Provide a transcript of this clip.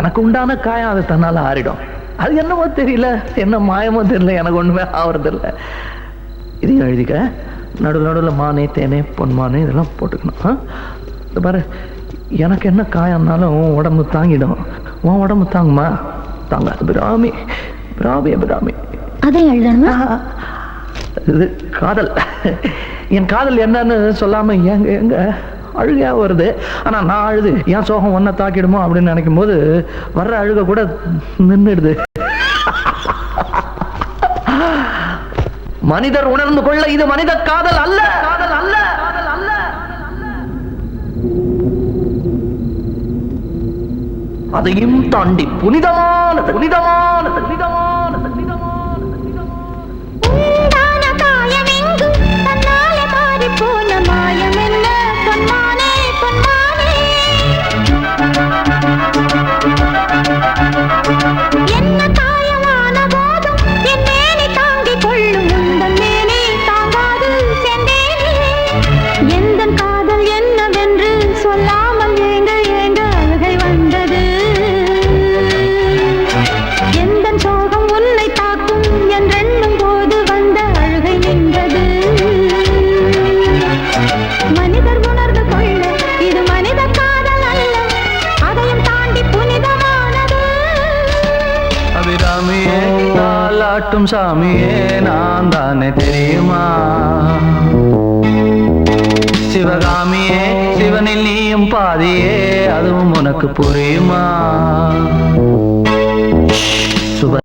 எனக்கு உண்டான காயம் அது தன்னால ஆறிடும். அது என்னமோ தெரியல, என்ன மாயமோ தெரியல, எனக்கு ஒண்ணுமே ஆவறதில்லை. இதையும் எழுதிக்க. நடுவில் நடுவில் மானே தேனே பொன்மானே இதெல்லாம் போட்டுக்கணும். இந்த பாரு, எனக்கு என்ன காயம்னாலும் உன் உடம்பு தாங்கிடும். உன் உடம்பு தாங்குமா? தாங்காது. பிராமி பிராமி பிராமி. அதை எழுதணுமா? இது காதல். என் காதல் என்னன்னு சொல்லாம எங்க எங்க அழுகையா வருது. ஆனா நான் அழுது என் சோகம் ஒன்ன தாக்கிடுமோ அப்படின்னு நினைக்கும் போது வர்ற அழுக கூட நின்றுடுது. மனிதர் உணர்ந்து கொள்ள இது மனித காதல் அல்ல, காதல் அல்ல, காதல் அல்ல. அதையும் தாண்டி புனிதமானது, புனிதமானது, புனிதமானது, புனிதமானது. தாலாட்டும் சாமியே நான் தானே தெரியுமா? சிவகாமியே சிவனில் நீயும் பாதியே, அதுவும் உனக்கு புரியுமா?